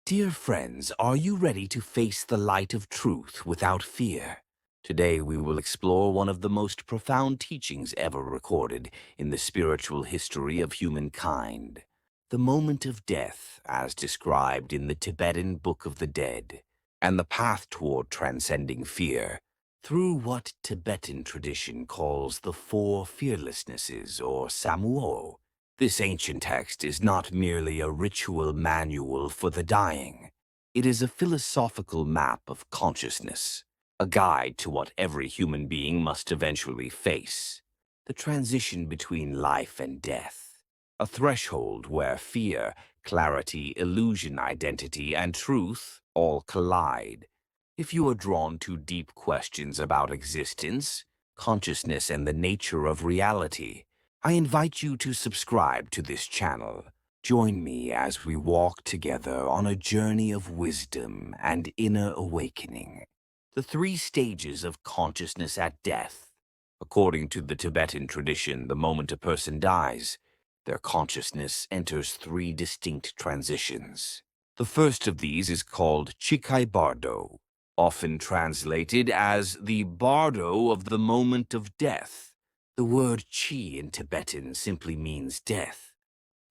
Dear friends, are you ready to face the light of truth without fear? Today we will explore one of the most profound teachings ever recorded in the spiritual history of humankind. The moment of death, as described in the Tibetan Book of the Dead, and the path toward transcending fear, through what Tibetan tradition calls the Four Fearlessnesses, or Samuoe. This ancient text is not merely a ritual manual for the dying. It is a philosophical map of consciousness, a guide to what every human being must eventually face: the transition between life and death, a threshold where fear, clarity, illusion, identity, and truth all collide. If you are drawn to deep questions about existence, consciousness, and the nature of reality, I invite you to subscribe to this channel. Join me as we walk together on a journey of wisdom and inner awakening. The three stages of consciousness at death. According to the Tibetan tradition, the moment a person dies, their consciousness enters three distinct transitions. The first of these is called Chikai Bardo, often translated as the bardo of the moment of death. The word chi in Tibetan simply means death.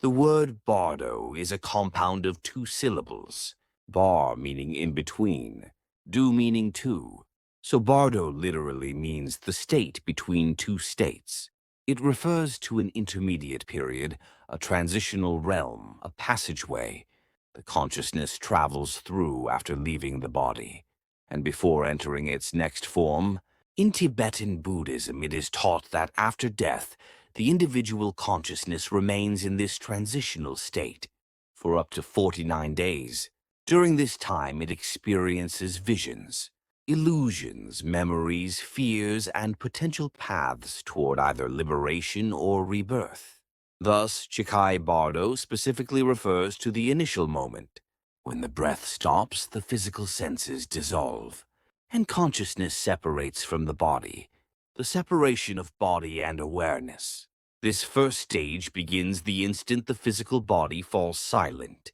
The word bardo is a compound of two syllables, bar meaning in between, do meaning two. So bardo literally means the state between two states. It refers to an intermediate period, a transitional realm, a passageway the consciousness travels through after leaving the body, and before entering its next form. In Tibetan Buddhism, it is taught that after death, the individual consciousness remains in this transitional state for up to 49 days. During this time, it experiences visions, illusions, memories, fears, and potential paths toward either liberation or rebirth. Thus, Chikai Bardo specifically refers to the initial moment, when the breath stops, the physical senses dissolve, and consciousness separates from the body, the separation of body and awareness. This first stage begins the instant the physical body falls silent.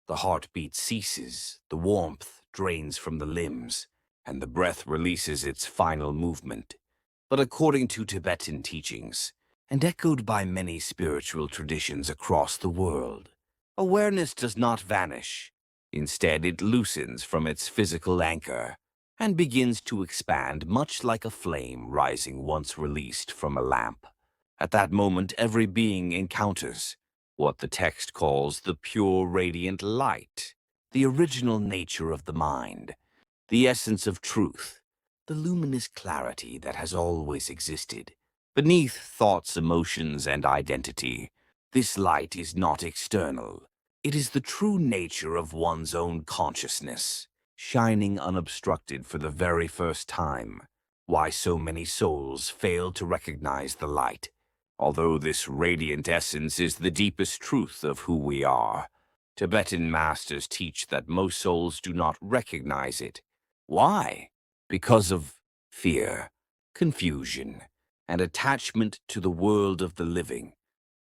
The heartbeat ceases, the warmth drains from the limbs, and the breath releases its final movement. But according to Tibetan teachings, and echoed by many spiritual traditions across the world, awareness does not vanish. Instead, it loosens from its physical anchor and begins to expand, much like a flame rising once released from a lamp. At that moment, every being encounters what the text calls the pure radiant light, the original nature of the mind, the essence of truth, the luminous clarity that has always existed beneath thoughts, emotions, and identity. This light is not external. It is the true nature of one's own consciousness, shining unobstructed for the very first time. Why so many souls fail to recognize the light, although this radiant essence is the deepest truth of who we are. Tibetan masters teach that most souls do not recognize it. Why? Because of fear, confusion, and attachment to the world of the living.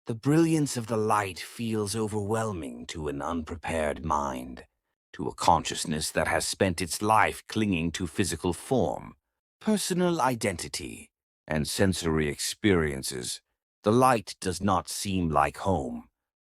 The brilliance of the light feels overwhelming to an unprepared mind, to a consciousness that has spent its life clinging to physical form, personal identity, and sensory experiences. The light does not seem like home.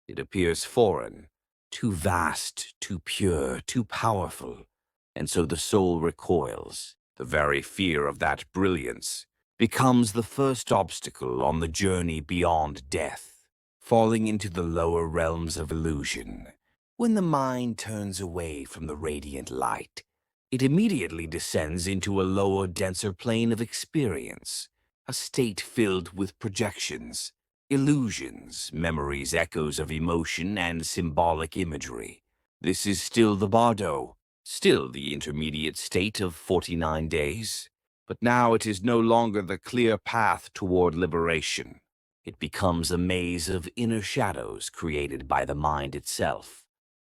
It appears foreign, too vast, too pure, too powerful, and so the soul recoils. The very fear of that brilliance becomes the first obstacle on the journey beyond death, falling into the lower realms of illusion. When the mind turns away from the radiant light, it immediately descends into a lower, denser plane of experience, a state filled with projections, illusions, memories, echoes of emotion, and symbolic imagery. This is still the bardo, still the intermediate state of 49 days. But now it is no longer the clear path toward liberation. It becomes a maze of inner shadows created by the mind itself.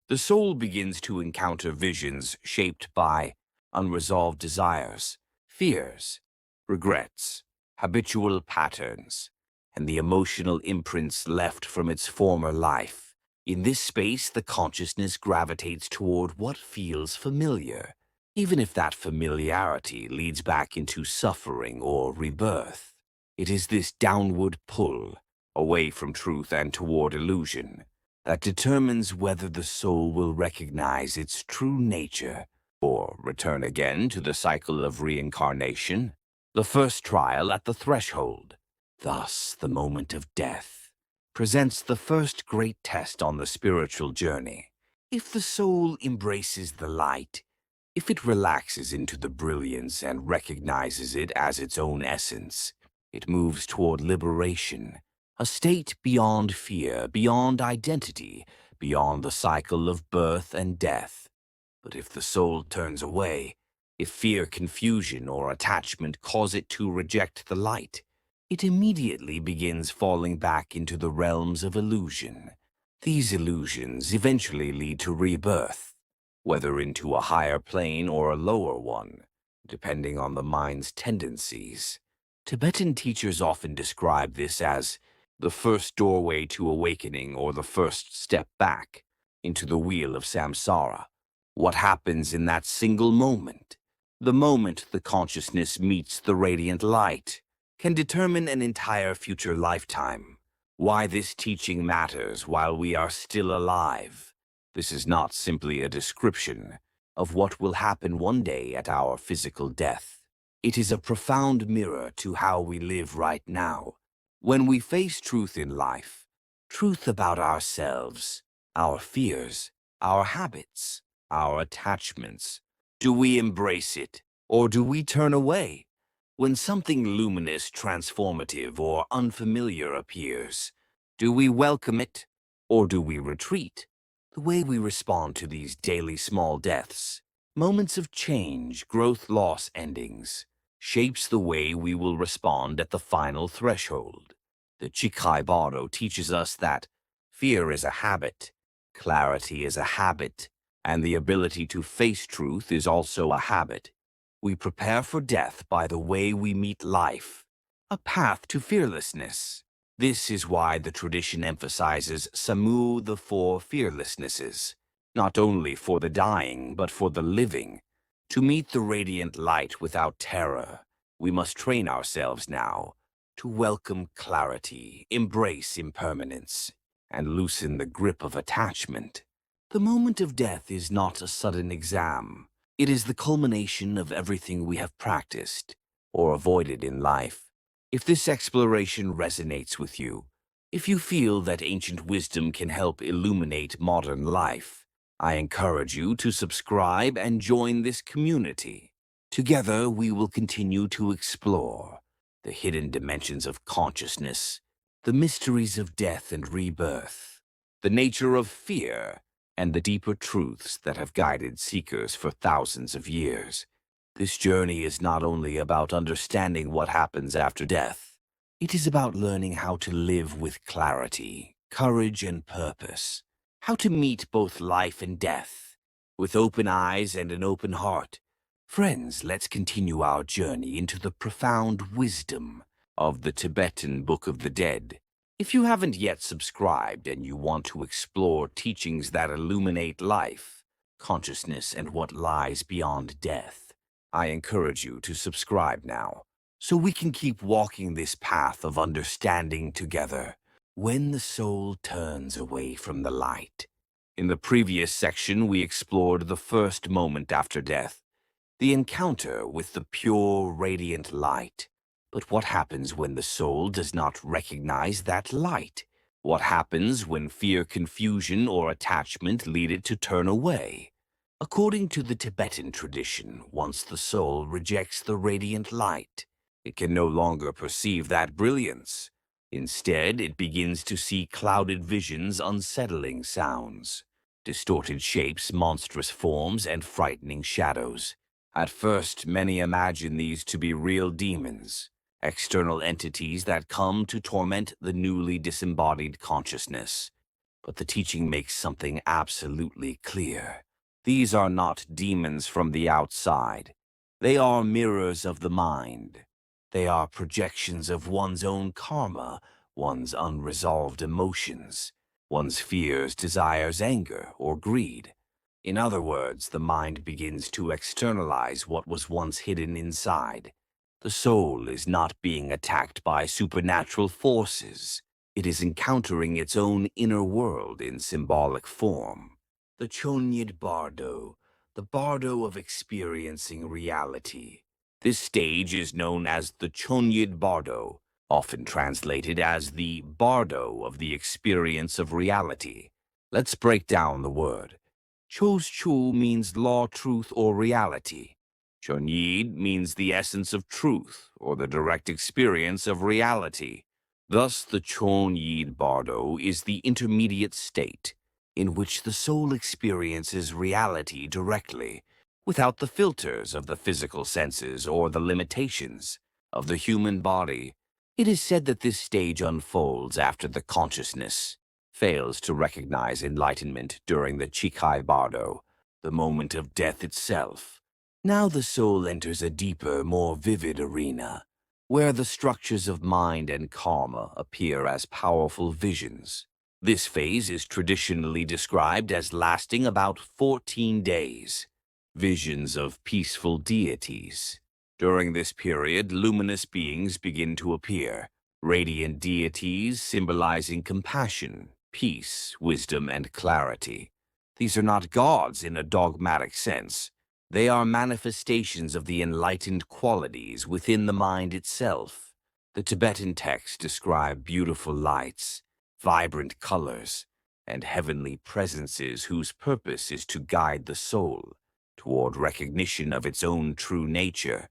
The soul begins to encounter visions shaped by unresolved desires, fears, regrets, habitual patterns, and the emotional imprints left from its former life. In this space, the consciousness gravitates toward what feels familiar, even if that familiarity leads back into suffering or rebirth. It is this downward pull, away from truth and toward illusion, that determines whether the soul will recognize its true nature or return again to the cycle of reincarnation. The first trial at the threshold, thus the moment of death, presents the first great test on the spiritual journey. If the soul embraces the light, if it relaxes into the brilliance and recognizes it as its own essence, it moves toward liberation, a state beyond fear, beyond identity, beyond the cycle of birth and death. But if the soul turns away, if fear, confusion, or attachment cause it to reject the light, it immediately begins falling back into the realms of illusion. These illusions eventually lead to rebirth, whether into a higher plane or a lower one, depending on the mind's tendencies. Tibetan teachers often describe this as the first doorway to awakening or the first step back into the wheel of samsara. What happens in that single moment, the moment the consciousness meets the radiant light, can determine an entire future lifetime. Why this teaching matters while we are still alive. This is not simply a description of what will happen one day at our physical death. It is a profound mirror to how we live right now. When we face truth in life, truth about ourselves, our fears, our habits, our attachments, do we embrace it or do we turn away? When something luminous, transformative, or unfamiliar appears, do we welcome it or do we retreat? The way we respond to these daily small deaths, moments of change, growth, loss, endings, shapes the way we will respond at the final threshold. The Chikai Bardo teaches us that fear is a habit, clarity is a habit, and the ability to face truth is also a habit. We prepare for death by the way we meet life, a path to fearlessness. This is why the tradition emphasizes Samuoe, the Four Fearlessnesses, not only for the dying but for the living. To meet the radiant light without terror, we must train ourselves now to welcome clarity, embrace impermanence, and loosen the grip of attachment. The moment of death is not a sudden exam. It is the culmination of everything we have practiced or avoided in life. If this exploration resonates with you, if you feel that ancient wisdom can help illuminate modern life, I encourage you to subscribe and join this community. Together, we will continue to explore the hidden dimensions of consciousness, the mysteries of death and rebirth, the nature of fear, and the deeper truths that have guided seekers for thousands of years. This journey is not only about understanding what happens after death. It is about learning how to live with clarity, courage, and purpose. How to meet both life and death, with open eyes and an open heart. Friends, let's continue our journey into the profound wisdom of the Tibetan Book of the Dead. If you haven't yet subscribed and you want to explore teachings that illuminate life, consciousness, and what lies beyond death, I encourage you to subscribe now, so we can keep walking this path of understanding together. When the soul turns away from the light. In the previous section, we explored the first moment after death, the encounter with the pure, radiant light. But what happens when the soul does not recognize that light? What happens when fear, confusion, or attachment lead it to turn away? According to the Tibetan tradition, once the soul rejects the radiant light, it can no longer perceive that brilliance. Instead, it begins to see clouded visions, unsettling sounds, distorted shapes, monstrous forms, and frightening shadows. At first, many imagine these to be real demons, external entities that come to torment the newly disembodied consciousness. But the teaching makes something absolutely clear. These are not demons from the outside. They are mirrors of the mind. They are projections of one's own karma, one's unresolved emotions, One's fears, desires, anger, or greed. In other words, the mind begins to externalize what was once hidden inside. The soul is not being attacked by supernatural forces. It is encountering its own inner world in symbolic form. The Chonyid Bardo, the bardo of experiencing reality. This stage is known as the Chonyid Bardo, often translated as the bardo of the experience of reality. Let's break down the word. Choschu means law, truth, or reality. Chonyid means the essence of truth, or the direct experience of reality. Thus, the Chonyid Bardo is the intermediate state, in which the soul experiences reality directly, without the filters of the physical senses or the limitations of the human body. It is said that this stage unfolds after the consciousness fails to recognize enlightenment during the Chikai Bardo, the moment of death itself. Now the soul enters a deeper, more vivid arena, where the structures of mind and karma appear as powerful visions. This phase is traditionally described as lasting about 14 days. Visions of peaceful deities. During this period, luminous beings begin to appear, radiant deities symbolizing compassion, peace, wisdom, and clarity. These are not gods in a dogmatic sense. They are manifestations of the enlightened qualities within the mind itself. The Tibetan texts describe beautiful lights, vibrant colors, and heavenly presences whose purpose is to guide the soul toward recognition of its own true nature.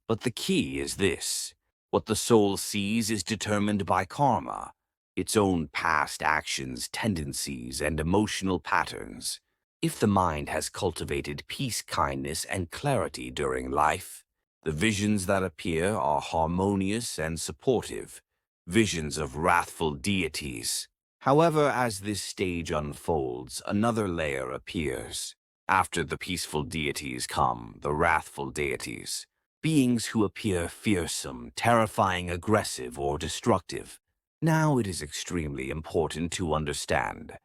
But the key is this: what the soul sees is determined by karma, its own past actions, tendencies, and emotional patterns. If the mind has cultivated peace, kindness, and clarity during life, the visions that appear are harmonious and supportive, visions of wrathful deities. However, as this stage unfolds, another layer appears. After the peaceful deities come the wrathful deities, beings who appear fearsome, terrifying, aggressive, or destructive. Now it is extremely important to understand.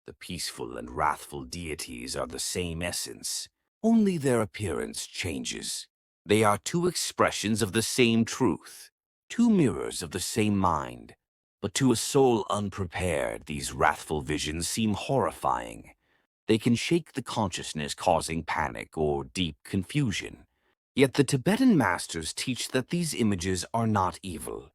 The peaceful and wrathful deities are the same essence, only their appearance changes. They are two expressions of the same truth, two mirrors of the same mind. But to a soul unprepared, these wrathful visions seem horrifying. They can shake the consciousness, causing panic or deep confusion. Yet the Tibetan masters teach that these images are not evil.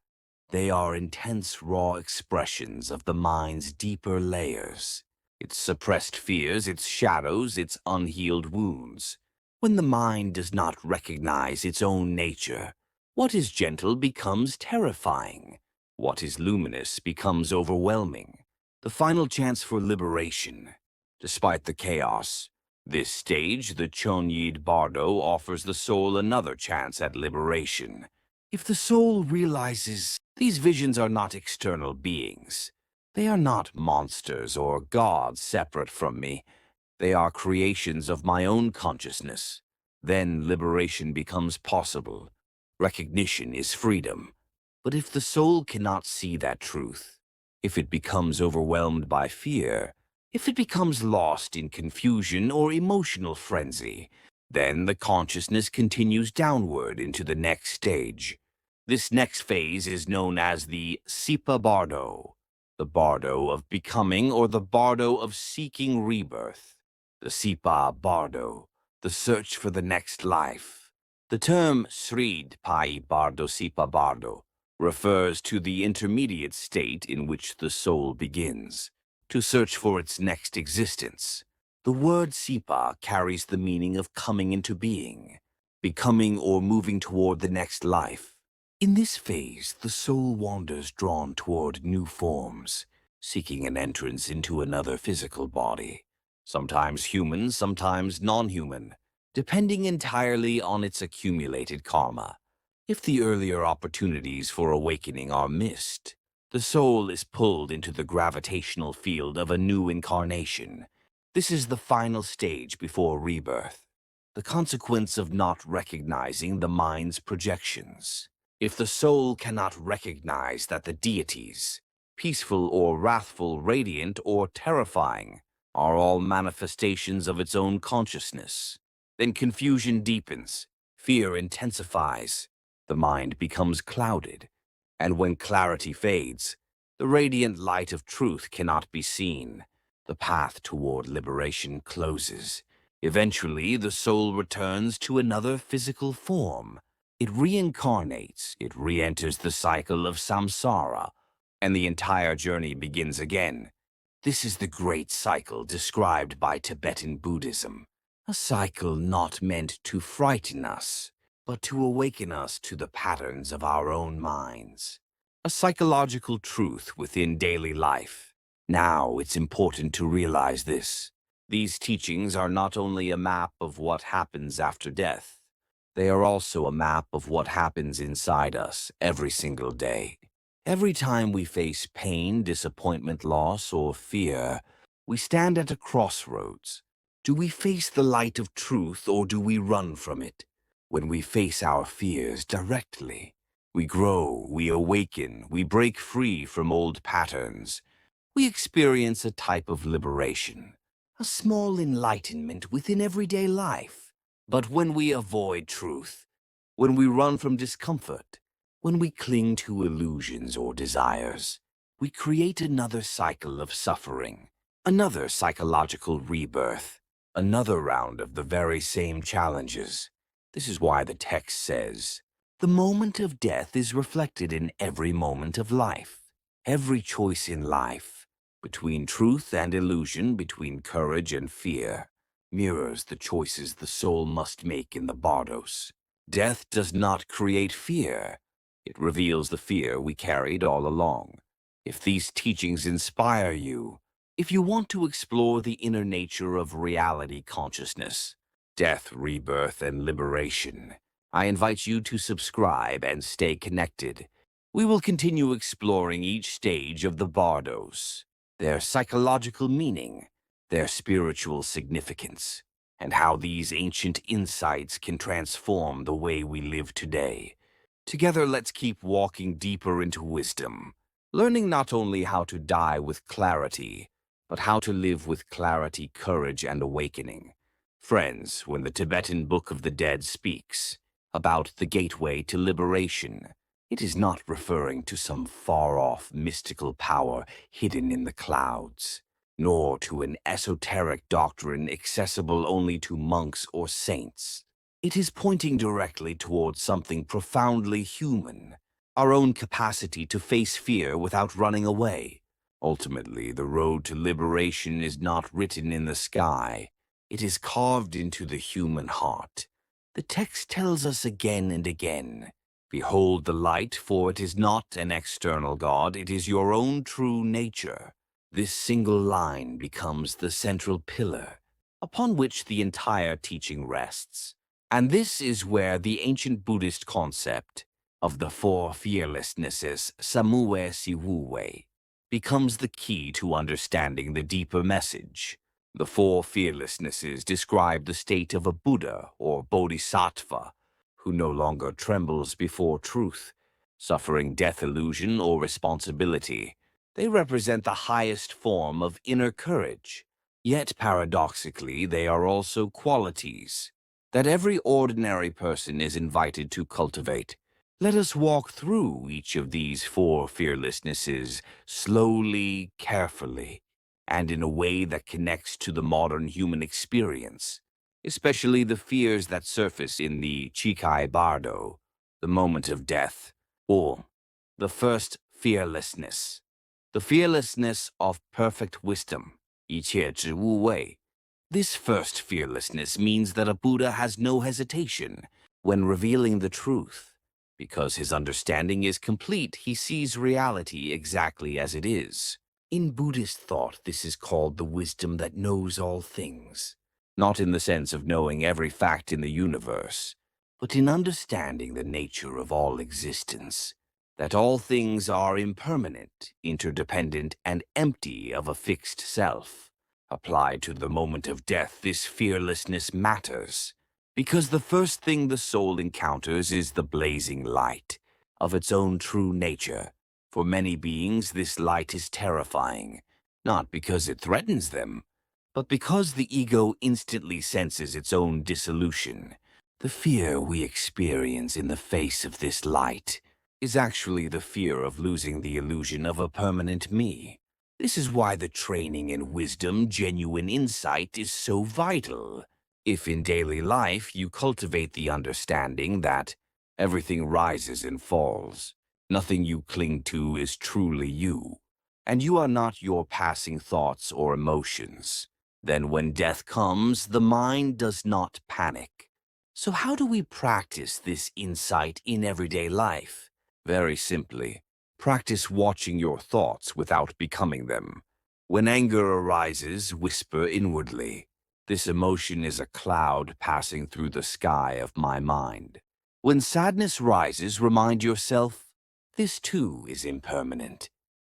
They are intense, raw expressions of the mind's deeper layers, its suppressed fears, its shadows, its unhealed wounds. When the mind does not recognize its own nature, what is gentle becomes terrifying. What is luminous becomes overwhelming. The final chance for liberation. Despite the chaos, this stage, the Chonyid Bardo, offers the soul another chance at liberation. If the soul realizes these visions are not external beings, they are not monsters or gods separate from me, they are creations of my own consciousness, then liberation becomes possible. Recognition is freedom. But if the soul cannot see that truth, if it becomes overwhelmed by fear, if it becomes lost in confusion or emotional frenzy, then the consciousness continues downward into the next stage. This next phase is known as the Sipa Bardo, the bardo of becoming or the bardo of seeking rebirth. The Sipa Bardo, the search for the next life. The term Srid Pai Bardo Sipa Bardo refers to the intermediate state in which the soul begins to search for its next existence. The word Sipa carries the meaning of coming into being, becoming or moving toward the next life. In this phase, the soul wanders drawn toward new forms, seeking an entrance into another physical body, sometimes human, sometimes non-human, depending entirely on its accumulated karma. If the earlier opportunities for awakening are missed, the soul is pulled into the gravitational field of a new incarnation. This is the final stage before rebirth, the consequence of not recognizing the mind's projections. If the soul cannot recognize that the deities, peaceful or wrathful, radiant or terrifying, are all manifestations of its own consciousness. Then confusion deepens, fear intensifies, the mind becomes clouded, and when clarity fades, the radiant light of truth cannot be seen. The path toward liberation closes. Eventually, the soul returns to another physical form. It reincarnates, it re-enters the cycle of samsara, and the entire journey begins again. This is the great cycle described by Tibetan Buddhism, a cycle not meant to frighten us, but to awaken us to the patterns of our own minds. A psychological truth within daily life. Now it's important to realize this. These teachings are not only a map of what happens after death, they are also a map of what happens inside us every single day. Every time we face pain, disappointment, loss, or fear, we stand at a crossroads. Do we face the light of truth or do we run from it? When we face our fears directly, we grow, we awaken, we break free from old patterns. We experience a type of liberation, a small enlightenment within everyday life. But when we avoid truth, when we run from discomfort, when we cling to illusions or desires, we create another cycle of suffering, another psychological rebirth, another round of the very same challenges. This is why the text says, "The moment of death is reflected in every moment of life." Every choice in life, between truth and illusion, between courage and fear, mirrors the choices the soul must make in the bardos. Death does not create fear. It reveals the fear we carried all along. If these teachings inspire you, if you want to explore the inner nature of reality consciousness, death, rebirth, and liberation, I invite you to subscribe and stay connected. We will continue exploring each stage of the bardos, their psychological meaning, their spiritual significance, and how these ancient insights can transform the way we live today. Together, let's keep walking deeper into wisdom, learning not only how to die with clarity, but how to live with clarity, courage, and awakening. Friends, when the Tibetan Book of the Dead speaks about the gateway to liberation, it is not referring to some far-off mystical power hidden in the clouds, nor to an esoteric doctrine accessible only to monks or saints. It is pointing directly towards something profoundly human, our own capacity to face fear without running away. Ultimately, the road to liberation is not written in the sky. It is carved into the human heart. The text tells us again and again, "Behold the light, for it is not an external God, it is your own true nature." This single line becomes the central pillar upon which the entire teaching rests. And this is where the ancient Buddhist concept of the Four Fearlessnesses, Samuoe, becomes the key to understanding the deeper message. The Four Fearlessnesses describe the state of a Buddha or Bodhisattva who no longer trembles before truth, suffering death, illusion, or responsibility. They represent the highest form of inner courage. Yet paradoxically, they are also qualities that every ordinary person is invited to cultivate. Let us walk through each of these four fearlessnesses slowly, carefully, and in a way that connects to the modern human experience, especially the fears that surface in the Chikai Bardo, the moment of death, or the first fearlessness, the fearlessness of perfect wisdom, 一切之无畏. This first fearlessness means that a Buddha has no hesitation when revealing the truth. Because his understanding is complete, he sees reality exactly as it is. In Buddhist thought, this is called the wisdom that knows all things. Not in the sense of knowing every fact in the universe, but in understanding the nature of all existence. That all things are impermanent, interdependent, and empty of a fixed self. Applied to the moment of death, this fearlessness matters, because the first thing the soul encounters is the blazing light of its own true nature. For many beings, this light is terrifying, not because it threatens them, but because the ego instantly senses its own dissolution. The fear we experience in the face of this light is actually the fear of losing the illusion of a permanent me. This is why the training in wisdom, genuine insight, is so vital. If in daily life you cultivate the understanding that everything rises and falls, nothing you cling to is truly you, and you are not your passing thoughts or emotions, then when death comes, the mind does not panic. So how do we practice this insight in everyday life? Very simply, practice watching your thoughts without becoming them. When anger arises, whisper inwardly, "This emotion is a cloud passing through the sky of my mind." When sadness rises, remind yourself, "This too is impermanent."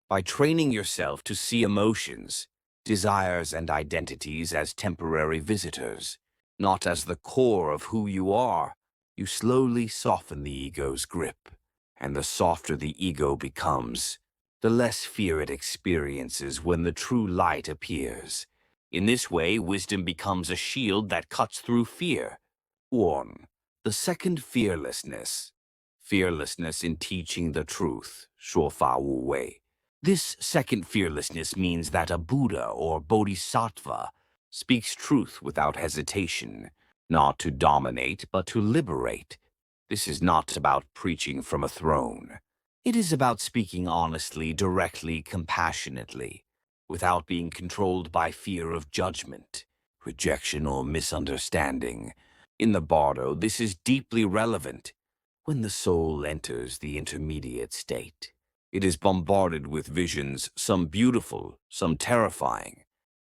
By training yourself to see emotions, desires, and identities as temporary visitors, not as the core of who you are, you slowly soften the ego's grip. And the softer the ego becomes, the less fear it experiences when the true light appears. In this way, wisdom becomes a shield that cuts through fear. 1. The second fearlessness. Fearlessness in teaching the truth, 说法无畏. This second fearlessness means that a Buddha or Bodhisattva speaks truth without hesitation, not to dominate but to liberate. This is not about preaching from a throne. It is about speaking honestly, directly, compassionately, without being controlled by fear of judgment, rejection, or misunderstanding. In the bardo, this is deeply relevant. When the soul enters the intermediate state, it is bombarded with visions, some beautiful, some terrifying.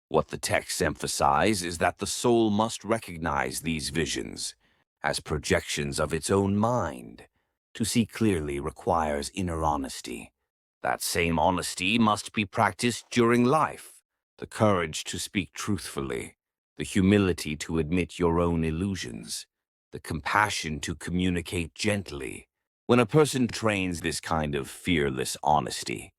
What the texts emphasize is that the soul must recognize these visions as projections of its own mind. To see clearly requires inner honesty. That same honesty must be practiced during life. The courage to speak truthfully, the humility to admit your own illusions, the compassion to communicate gently. When a person trains this kind of fearless honesty,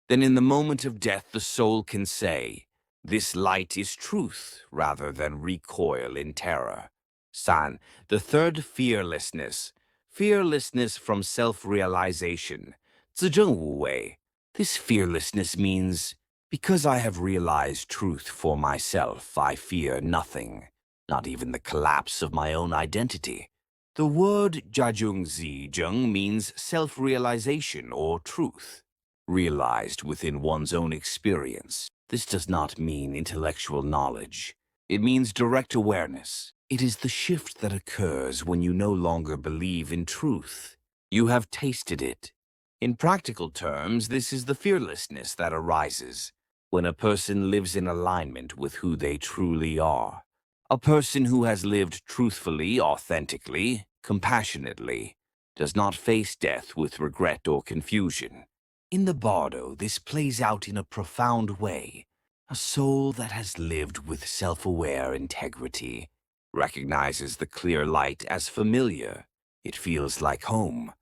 then in the moment of death the soul can say, "This light is truth," rather than recoil in terror. 3. The third fearlessness. Fearlessness from self-realization. 自证无畏. This fearlessness means, because I have realized truth for myself, I fear nothing, not even the collapse of my own identity. The word jajung zijeng means self-realization or truth, realized within one's own experience. This does not mean intellectual knowledge. It means direct awareness. It is the shift that occurs when you no longer believe in truth. You have tasted it. In practical terms, this is the fearlessness that arises when a person lives in alignment with who they truly are. A person who has lived truthfully, authentically, compassionately, does not face death with regret or confusion. In the bardo, this plays out in a profound way. A soul that has lived with self-aware integrity recognizes the clear light as familiar. It feels like home.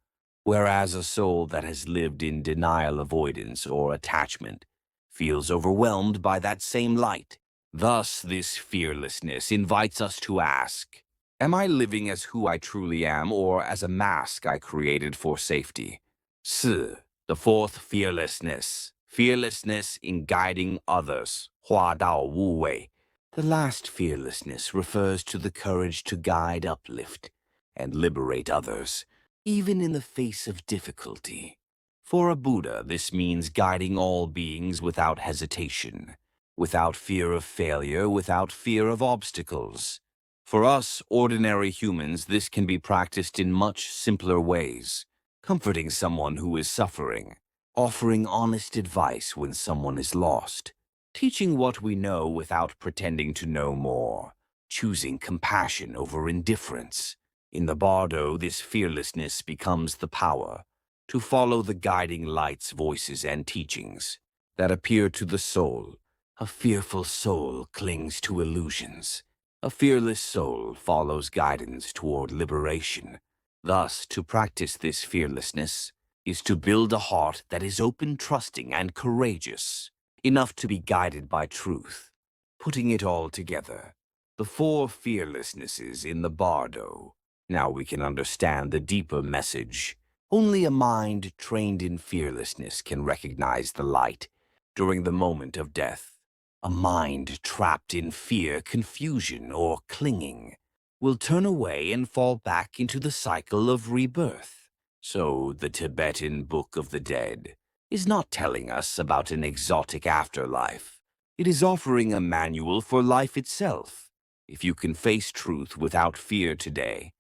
Whereas a soul that has lived in denial, avoidance, or attachment feels overwhelmed by that same light. Thus, this fearlessness invites us to ask, am I living as who I truly am or as a mask I created for safety? 4. The fourth fearlessness. Fearlessness in guiding others. 化道无畏. The last fearlessness refers to the courage to guide, uplift, and liberate others, even in the face of difficulty. For a Buddha, this means guiding all beings without hesitation, without fear of failure, without fear of obstacles. For us, ordinary humans, this can be practiced in much simpler ways. Comforting someone who is suffering, offering honest advice when someone is lost, teaching what we know without pretending to know more, choosing compassion over indifference. In the bardo, this fearlessness becomes the power to follow the guiding light's voices and teachings that appear to the soul. A fearful soul clings to illusions. A fearless soul follows guidance toward liberation. Thus, to practice this fearlessness, is to build a heart that is open, trusting, and courageous, enough to be guided by truth. Putting it all together, the four fearlessnesses in the Bardo. Now we can understand the deeper message. Only a mind trained in fearlessness can recognize the light during the moment of death. A mind trapped in fear, confusion, or clinging will turn away and fall back into the cycle of rebirth. So the Tibetan Book of the Dead is not telling us about an exotic afterlife. It is offering a manual for life itself. If you can face truth without fear today,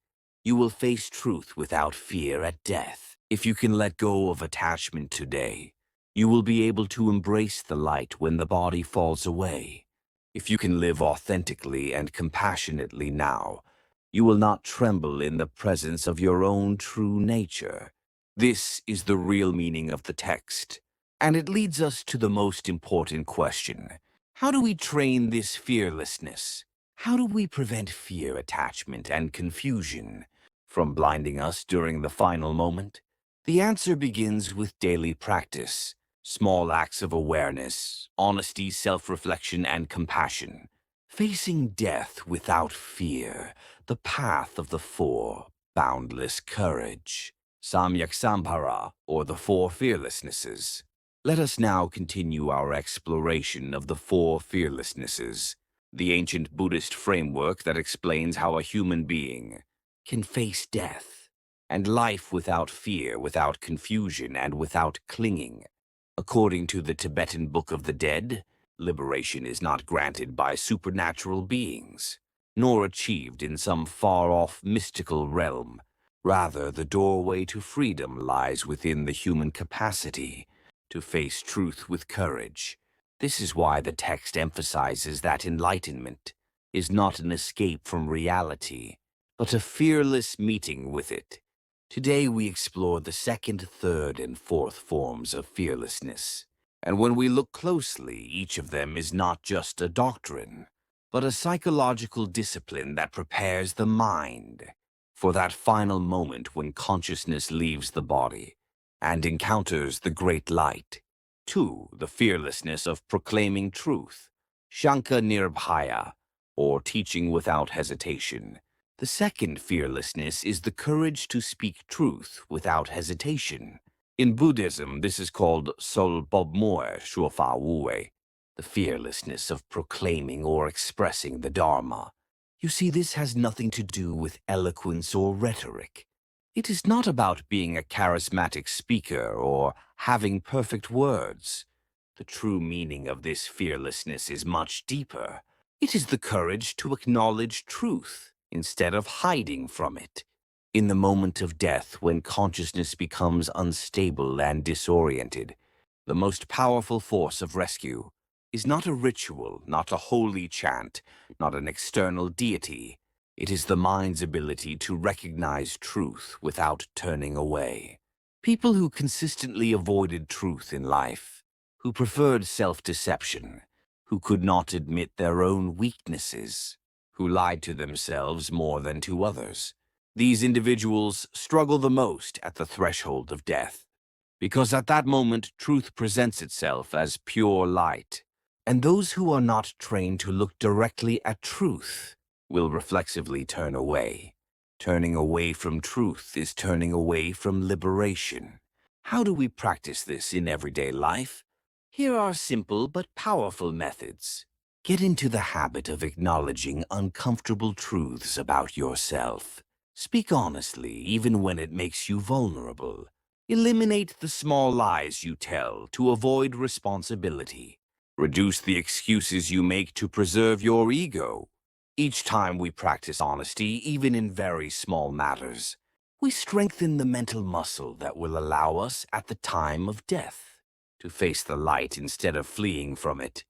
you will face truth without fear at death. If you can let go of attachment today, you will be able to embrace the light when the body falls away. If you can live authentically and compassionately now, you will not tremble in the presence of your own true nature. This is the real meaning of the text, and it leads us to the most important question. How do we train this fearlessness? How do we prevent fear, attachment, and confusion from blinding us during the final moment? The answer begins with daily practice, small acts of awareness, honesty, self-reflection, and compassion. Facing death without fear, the path of the four, boundless courage. Samyak or the Four Fearlessnesses. Let us now continue our exploration of the Four Fearlessnesses, the ancient Buddhist framework that explains how a human being can face death and life without fear, without confusion, and without clinging. According to the Tibetan Book of the Dead, liberation is not granted by supernatural beings, nor achieved in some far-off mystical realm. Rather, the doorway to freedom lies within the human capacity to face truth with courage. This is why the text emphasizes that enlightenment is not an escape from reality, but a fearless meeting with it. Today we explore the second, third, and fourth forms of fearlessness. And when we look closely, each of them is not just a doctrine, but a psychological discipline that prepares the mind for that final moment when consciousness leaves the body and encounters the great light. 2. The fearlessness of proclaiming truth, Shanka Nirbhaya, or teaching without hesitation. The second fearlessness is the courage to speak truth without hesitation. In Buddhism, this is called Solbobmoe Shufa Wue, the fearlessness of proclaiming or expressing the Dharma. You see, this has nothing to do with eloquence or rhetoric. It is not about being a charismatic speaker or having perfect words. The true meaning of this fearlessness is much deeper. It is the courage to acknowledge truth instead of hiding from it. In the moment of death, when consciousness becomes unstable and disoriented, the most powerful force of rescue is not a ritual, not a holy chant, not an external deity. It is the mind's ability to recognize truth without turning away. People who consistently avoided truth in life, who preferred self-deception, who could not admit their own weaknesses, who lied to themselves more than to others. These individuals struggle the most at the threshold of death, because at that moment truth presents itself as pure light. And those who are not trained to look directly at truth will reflexively turn away. Turning away from truth is turning away from liberation. How do we practice this in everyday life? Here are simple but powerful methods. Get into the habit of acknowledging uncomfortable truths about yourself. Speak honestly, even when it makes you vulnerable. Eliminate the small lies you tell to avoid responsibility. Reduce the excuses you make to preserve your ego. Each time we practice honesty, even in very small matters, we strengthen the mental muscle that will allow us at the time of death to face the light instead of fleeing from it.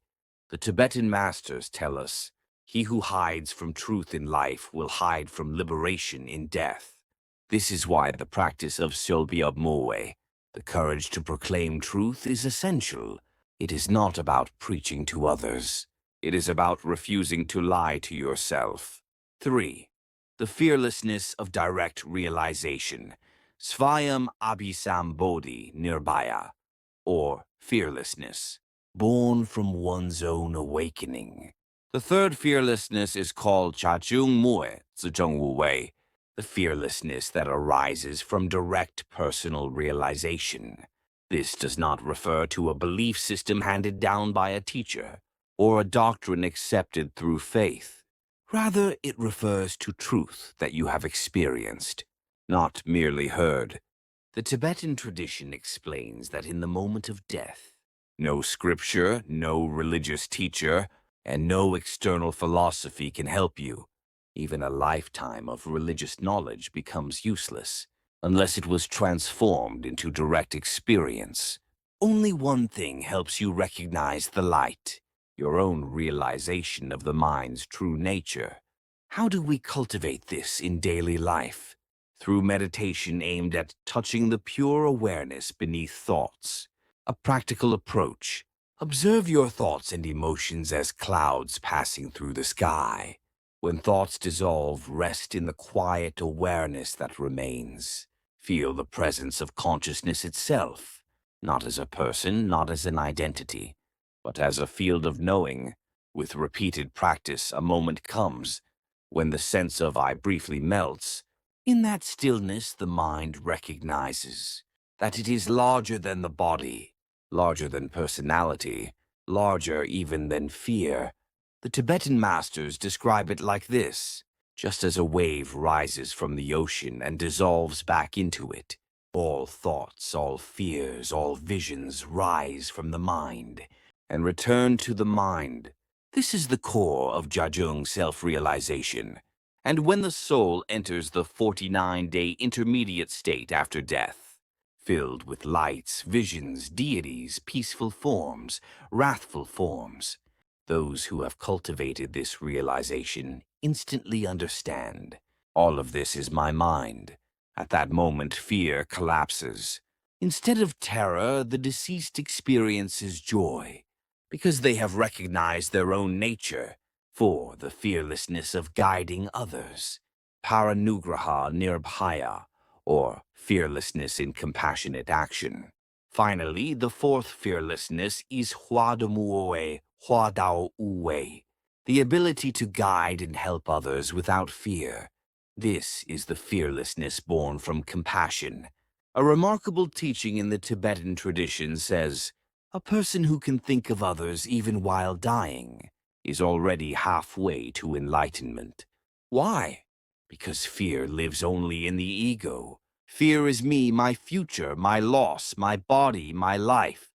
The Tibetan masters tell us, he who hides from truth in life will hide from liberation in death. This is why the practice of Solbobmoe, the courage to proclaim truth, is essential. It is not about preaching to others. It is about refusing to lie to yourself. 3. The fearlessness of direct realization, Svayam Abhisam Bodhi Nirbhaya, or fearlessness, born from one's own awakening. The third fearlessness is called Muoe, Wei, the fearlessness that arises from direct personal realization. This does not refer to a belief system handed down by a teacher or a doctrine accepted through faith. Rather, it refers to truth that you have experienced, not merely heard. The Tibetan tradition explains that in the moment of death, no scripture, no religious teacher, and no external philosophy can help you. Even a lifetime of religious knowledge becomes useless unless it was transformed into direct experience. Only one thing helps you recognize the light: your own realization of the mind's true nature. How do we cultivate this in daily life? Through meditation aimed at touching the pure awareness beneath thoughts. A practical approach. Observe your thoughts and emotions as clouds passing through the sky. When thoughts dissolve, rest in the quiet awareness that remains. Feel the presence of consciousness itself, not as a person, not as an identity, but as a field of knowing. With repeated practice, a moment comes when the sense of I briefly melts. In that stillness, the mind recognizes that it is larger than the body, larger than personality, larger even than fear. The Tibetan masters describe it like this: just as a wave rises from the ocean and dissolves back into it, all thoughts, all fears, all visions rise from the mind and return to the mind. This is the core of Jajung self-realization. And when the soul enters the 49-day intermediate state after death, filled with lights, visions, deities, peaceful forms, wrathful forms, those who have cultivated this realization instantly understand. All of this is my mind. At that moment, fear collapses. Instead of terror, the deceased experiences joy, because they have recognized their own nature, for the fearlessness of guiding others. Paranugraha Nirbhaya, or fearlessness in compassionate action. Finally, the fourth fearlessness is Huadamuoe, Huadao Uwe, the ability to guide and help others without fear. This is the fearlessness born from compassion. A remarkable teaching in the Tibetan tradition says, a person who can think of others even while dying is already halfway to enlightenment. Why? Because fear lives only in the ego. Fear is me, my future, my loss, my body, my life.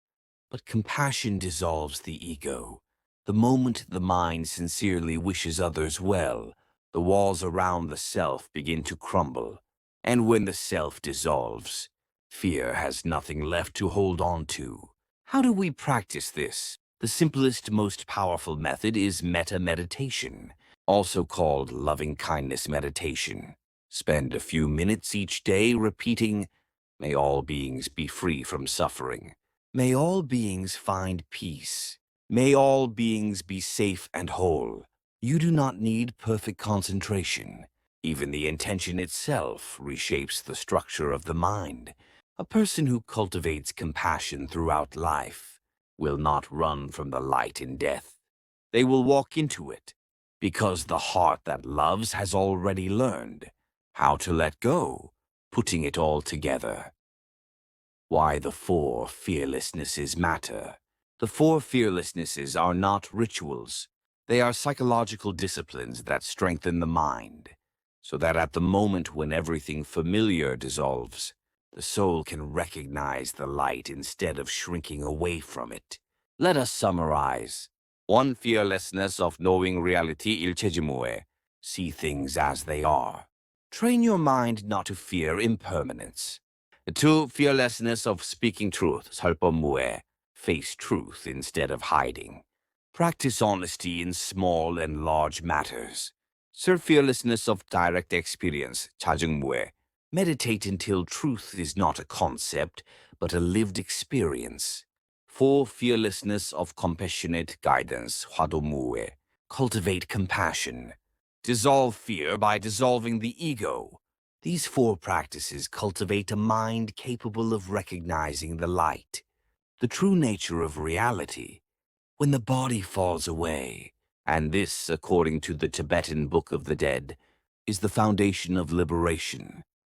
But compassion dissolves the ego. The moment the mind sincerely wishes others well, the walls around the self begin to crumble. And when the self dissolves, fear has nothing left to hold on to. How do we practice this? The simplest, most powerful method is metta meditation, also called loving-kindness meditation. Spend a few minutes each day repeating, "May all beings be free from suffering. May all beings find peace. May all beings be safe and whole." You do not need perfect concentration. Even the intention itself reshapes the structure of the mind. A person who cultivates compassion throughout life will not run from the light in death. They will walk into it, because the heart that loves has already learned how to let go, putting it all together. Why the four fearlessnesses matter. The four fearlessnesses are not rituals. They are psychological disciplines that strengthen the mind, so that at the moment when everything familiar dissolves, the soul can recognize the light instead of shrinking away from it. Let us summarize. One, fearlessness of knowing reality ilchejimue. See things as they are. Train your mind not to fear impermanence. Two, fearlessness of speaking truth, salpomue. Face truth instead of hiding. Practice honesty in small and large matters. Serve fearlessness of direct experience, chajungmue. Meditate until truth is not a concept, but a lived experience. Four, fearlessness of compassionate guidance, hwadomue. Cultivate compassion. Dissolve fear by dissolving the ego. These four practices cultivate a mind capable of recognizing the light, the true nature of reality, when the body falls away. And this, according to the Tibetan Book of the Dead, is the foundation of liberation.